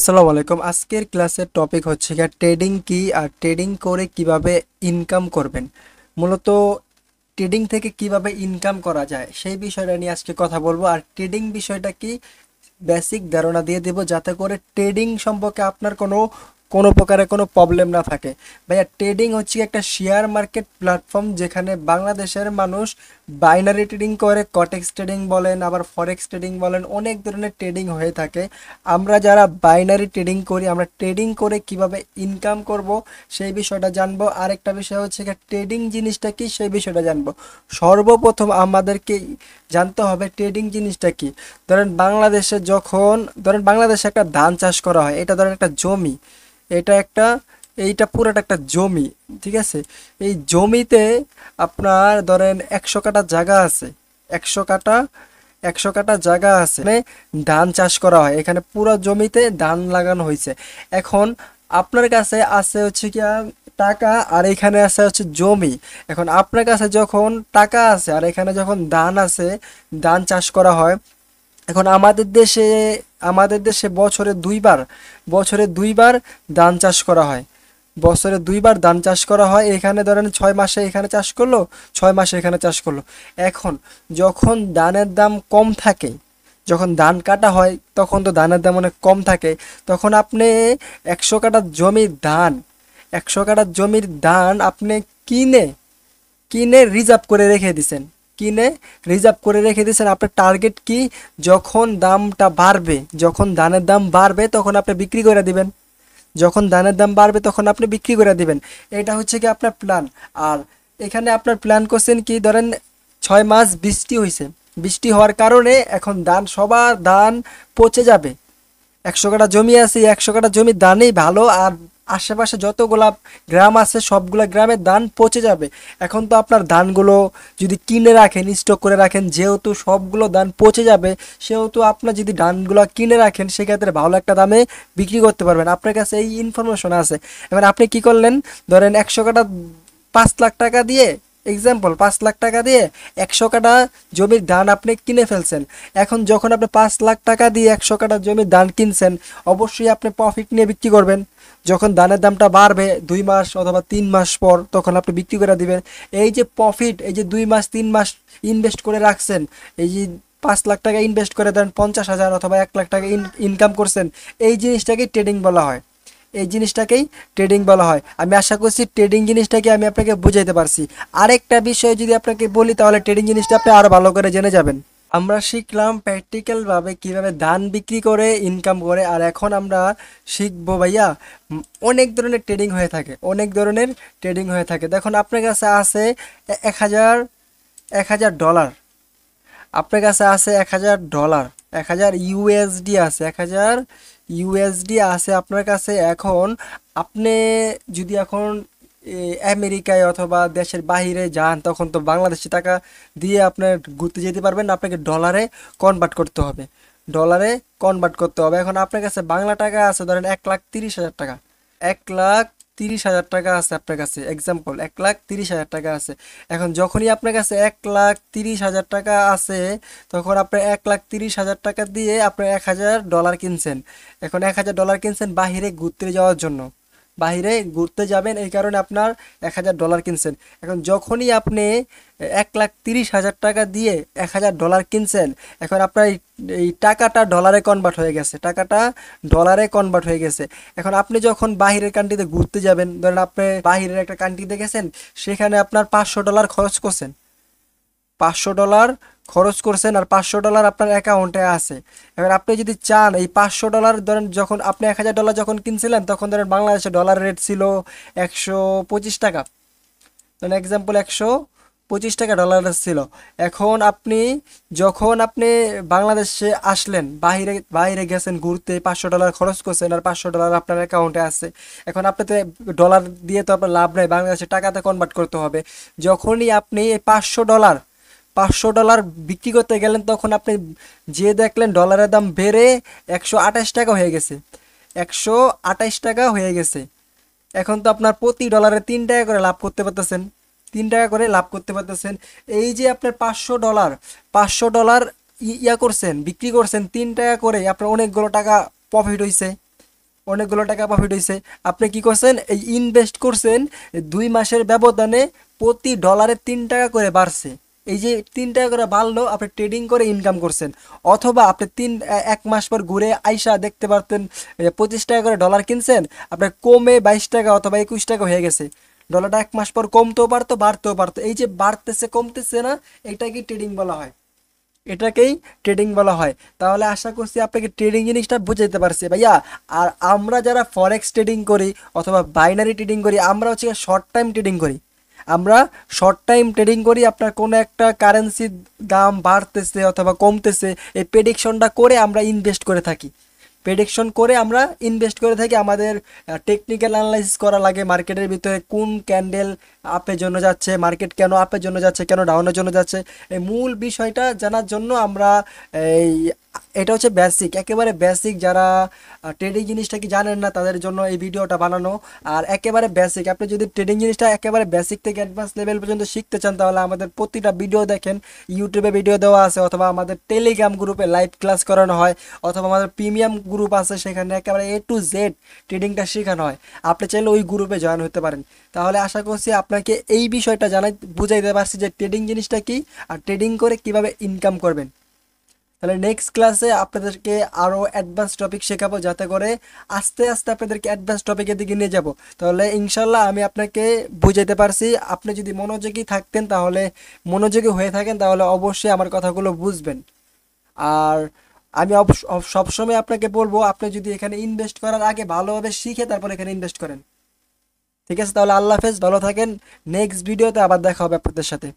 আসসালামু আলাইকুম। আজকের ক্লাসের টপিক হচ্ছে গিয়ে ট্রেডিং কি আর ট্রেডিং করে কিভাবে ইনকাম করবেন। মূলত ট্রেডিং থেকে কিভাবে ইনকাম করা যায় সেই বিষয়টা নিয়ে আজকে কথা বলবো। আর ট্রেডিং বিষয়টা কি বেসিক ধারণা দিয়ে দেব, যাতে করে ট্রেডিং সম্পর্কে আপনার কোনো কোনো প্রকারে কোনো প্রবলেম না থাকে। ভাইয়া, ট্রেডিং হচ্ছে একটা শেয়ার মার্কেট প্ল্যাটফর্ম, যেখানে বাংলাদেশের মানুষ বাইনারি ট্রেডিং করে, কটেক্স ট্রেডিং বলেন, আবার ফরেক্স ট্রেডিং বলেন, অনেক ধরনের ট্রেডিং হয়ে থাকে। আমরা যারা বাইনারি ট্রেডিং করি, আমরা ট্রেডিং করে কিভাবে ইনকাম করব সেই বিষয়টা জানবো। আরেকটা বিষয় হচ্ছে কি, ট্রেডিং জিনিসটা কি সেই বিষয়টা জানবো। সর্বপ্রথম আমাদেরকে জানতে হবে ট্রেডিং জিনিসটা কি। ধরেন বাংলাদেশে একটা ধান চাষ করা হয়, এটা ধরেন একটা জমি, এটা একটা এইটা পুরোটা একটা জমি, ঠিক আছে। এই জমিতে আপনার ধরেন 100 কাঠা জায়গা আছে, 100 কাঠা 100 কাঠা জায়গা আছে, মানে ধান চাষ করা হয়, এখানে পুরো জমিতে ধান লাগানো হয়েছে। এখন আপনার কাছে আছে হচ্ছে কি টাকা, আর এখানে আছে হচ্ছে জমি। এখন আপনার কাছে যখন টাকা আছে আর এখানে যখন ধান আছে, ধান চাষ করা হয়। এখন আমাদের দেশে বছরে দুইবার ধান চাষ করা হয়। বছরে দুইবার ধান চাষ করা হয়। এখানে ধরেন 6 মাসে এখানে চাষ করলো, 6 মাসে এখানে চাষ করলো। এখন যখন ধানের দাম কম থাকে, যখন ধান কাটা হয় তখন তো ধানের দাম অনেক কম থাকে। তখন আপনি 100 কাঠা জমির ধান আপনি কিনে কিনে রিজার্ভ করে রেখে দিছেন। কিনে রিজার্ভ করে রেখে দিছেন। আপনার টার্গেট কি? যখন দামটা বাড়বে, যখন ধানের দাম বাড়বে তখন আপনি বিক্রি করে দিবেন। যখন ধানের দাম বাড়বে তখন আপনি বিক্রি করে দিবেন। এটা হচ্ছে কি আপনার প্ল্যান। আর এখানে আপনার প্ল্যান করছেন কি, ধরেন 6 মাস বৃষ্টি হয়েছে, বৃষ্টি হওয়ার কারণে এখন সবার ধান পচে যাবে। 100 কাঠা জমি আছে, 100 কাঠা জমি ধানেই ভালো, আর আশেপাশে যতগুলা গ্রাম আছে সবগুলা গ্রামের ধান পচে যাবে। এখন তো আপনার ধানগুলো যদি কিনে রাখেন, স্টক করে রাখেন, যেহেতু সবগুলো ধান পচে যাবে, সেহেতু আপনার যদি ধানগুলো কিনে রাখেন সেক্ষেত্রে ভালো একটা দামে বিক্রি করতে পারবেন। আপনার কাছে এই ইনফরমেশন আছে। এবার আপনি কি করলেন, ধরেন 100 কাঠা 5 লাখ টাকা দিয়ে, এক্সাম্পল 5 লাখ টাকা দিয়ে 100 কাঠা জমির ধান আপনি কিনে ফেলছেন। এখন যখন আপনি 5 লাখ টাকা দিয়ে 100 কাঠা জমির ধান কিনছেন, অবশ্যই আপনি প্রফিট নিয়ে বিক্রি করবেন। যখন ধানের দামটা বাড়বে 2 মাস অথবা 3 মাস পর, তখন আপনি বিক্রি করে দিবেন। এই যে প্রফিট, এই যে 2 মাস 3 মাস ইনভেস্ট করে রাখছেন, এই যে 5 লাখ টাকা ইনভেস্ট করে দেন 50,000 অথবা 1 লাখ টাকা ইনকাম করছেন, এই জিনিসটাকে ট্রেডিং বলা হয়। এই জিনিসটাকেই ট্রেডিং বলা হয়। আমি আশা করছি ট্রেডিং জিনিসটাকে আমি আপনাকে বুঝাইতে পারছি। আরেকটা বিষয় যদি আপনাকে বলি, তাহলে ট্রেডিং জিনিসটা আপনি আরো ভালো করে জেনে যাবেন। আমরা শিখলাম প্র্যাকটিক্যাল ভাবে কিভাবে ধান বিক্রি করে ইনকাম করে। আর এখন আমরা শিখবো ভাইয়া, অনেক ধরনের ট্রেডিং হয়ে থাকে, অনেক ধরনের ট্রেডিং হয়ে থাকে। দেখুন, আপনার কাছে আছে 1,000 1,000 ডলার, আপনার কাছে আছে 1,000 ডলার, 1,000 ইউএসডি আছে, 1,000 ইউএসডি আছে আপনার কাছে। এখন আপনি যদি এখন আমেরিকায় অথবা দেশের বাইরে যান, তখন তো বাংলাদেশি টাকা দিয়ে আপনার ঘুরতে যেতে পারবেন না, আপনাকে ডলারে কনভার্ট করতে হবে। ডলারে কনভার্ট করতে হবে। এখন আপনার কাছে বাংলা টাকা আছে ধরেন 1,30,000 টাকা, 1,30,000 টাকা আছে আপনার কাছে, এক্সাম্পল 1,30,000 টাকা আছে। এখন যখনই আপনার কাছে 1,30,000 টাকা আছে, তখন আপনার 1,30,000 টাকা দিয়ে আপনার 1,000 ডলার কিনছেন। এখন 1,000 ডলার কিনছেন বাহিরে ঘুরতে যাওয়ার জন্য, বাহিরে ঘুরতে যাবেন, এই কারণে আপনার 1,000 ডলার কিনছেন। এখন যখনই আপনি 1,30,000 টাকা দিয়ে 1,000 ডলার কিনছেন, এখন আপনার এই টাকাটা ডলারে কনভার্ট হয়ে গেছে, টাকাটা ডলারে কনভার্ট হয়ে গেছে। এখন আপনি যখন বাহিরের কান্ট্রিতে ঘুরতে যাবেন, ধরেন আপনি বাহিরের একটা কান্ট্রিতে গেছেন, সেখানে আপনার 500 ডলার খরচ করছেন, 500 ডলার খরচ করছেন, আর 500 ডলার আপনার অ্যাকাউন্টে আছে। এবার আপনি যদি চান এই 500 ডলার, ধরেন যখন আপনি 1,000 ডলার যখন কিনছিলেন, তখন ধরেন বাংলাদেশে ডলার রেট ছিল 125 টাকা, ধরেন এক্সাম্পল 125 টাকা ডলার ছিল। এখন যখন আপনি বাংলাদেশে আসলেন, বাইরে বাইরে গেছেন ঘুরতে, 500 ডলার খরচ করছেন, আর 500 ডলার আপনার অ্যাকাউন্টে আছে। এখন আপনি তো ডলার দিয়ে তো আপনার লাভ নাই, বাংলাদেশের টাকাতে কনভার্ট করতে হবে। যখনই আপনি এই 500 ডলার বিক্রি করতে গেলেন, তখন আপনি যে দেখলেন ডলারের দাম বেড়ে 128 টাকা হয়ে গেছে, 128 টাকা হয়ে গেছে। এখন তো আপনার প্রতি ডলারে 3 টাকা করে লাভ করতে পারতেছেন, 3 টাকা করে লাভ করতে পারতেছেন। এই যে আপনার 500 ডলার করছেন, বিক্রি করছেন 3 টাকা করে, আপনার অনেকগুলো টাকা প্রফিট হয়েছে। অনেকগুলো টাকা প্রফিট হয়েছে। আপনি কি করছেন, এই ইনভেস্ট করছেন 2 মাসের ব্যবধানে প্রতি ডলারে 3 টাকা করে বাড়ছে। এই যে 3 টাকা করে বাড়লো, আপনি ট্রেডিং করে ইনকাম করছেন। অথবা আপনি 1 মাস পর ঘুরে আইসা দেখতে পারতেন 25 টাকা করে ডলার কিনছেন, আপনার কমে 22 টাকা অথবা 21 টাকা হয়ে গেছে। ডলারটা 1 মাস পর কমতেও পারতো, বাড়তেও পারতো। এই যে বাড়তেছে কমতেছে না, এটাকে ট্রেডিং বলা হয়, এটাকেই ট্রেডিং বলা হয়। তাহলে আশা করছি আপনাকে ট্রেডিং জিনিসটা বুঝাইতে পারছি ভাইয়া। আর আমরা যারা ফরেক্স ট্রেডিং করি অথবা বাইনারি ট্রেডিং করি, আমরা হচ্ছে শর্ট টাইম ট্রেডিং করি। আমরা শর্ট টাইম ট্রেডিং করি, আপনার কোনো একটা কারেন্সির দাম বাড়তেছে অথবা কমতেছে, এই প্রেডিকশনটা করে আমরা ইনভেস্ট করে থাকি। প্রেডিকশন করে আমরা ইনভেস্ট করে থাকি। আমাদের টেকনিক্যাল অ্যানালাইসিস করা লাগে মার্কেটের ভিতরে কোন ক্যান্ডেল আপের জন্য যাচ্ছে, মার্কেট কেন আপের জন্য যাচ্ছে, কেন ডাউনের জন্য যাচ্ছে, এই মূল বিষয়টা জানার জন্য আমরা এই এটা হচ্ছে বেসিক, একেবারে বেসিক। যারা ট্রেডিং জিনিসটা কি জানেন না তাদের জন্য এই ভিডিওটা বানানো। আর একেবারে বেসিক, আপনি যদি ট্রেডিং জিনিসটা একেবারে বেসিক থেকে অ্যাডভান্স লেভেল পর্যন্ত শিখতে চান, তাহলে আমাদের প্রতিটা ভিডিও দেখেন, ইউটিউবে ভিডিও দেওয়া আছে, অথবা আমাদের টেলিগ্রাম গ্রুপে লাইভ ক্লাস করানো হয়, অথবা আমাদের প্রিমিয়াম গ্রুপ আছে, সেখানে একেবারে A to Z ট্রেডিংটা শেখানো হয়। আপনি চাইলে ওই গ্রুপে জয়েন হতে পারেন। তাহলে আশা করছি আপনাকে এই বিষয়টা বুঝাইতে পারছি যে ট্রেডিং জিনিসটা কি, আর ট্রেডিং করে কিভাবে ইনকাম করবেন। তাহলে নেক্সট ক্লাসে আপনাদেরকে আরও অ্যাডভান্স টপিক শেখাবো, যাতে করে আস্তে আস্তে আপনাদেরকে অ্যাডভান্স টপিকের দিকে নিয়ে যাব। তাহলে ইনশাল্লাহ আমি আপনাকে বুঝাইতে পারছি। আপনি যদি মনোযোগী থাকতেন, তাহলে মনোযোগী হয়ে থাকেন, তাহলে অবশ্যই আমার কথাগুলো বুঝবেন। আর আমি সবসময় আপনাকে বলবো, আপনি যদি এখানে ইনভেস্ট করার আগে ভালোভাবে শিখে তারপর এখানে ইনভেস্ট করেন। ঠিক আছে, তাহলে আল্লাহ হাফেজ, ভালো থাকেন। নেক্সট ভিডিওতে আবার দেখা হবে আপনাদের সাথে।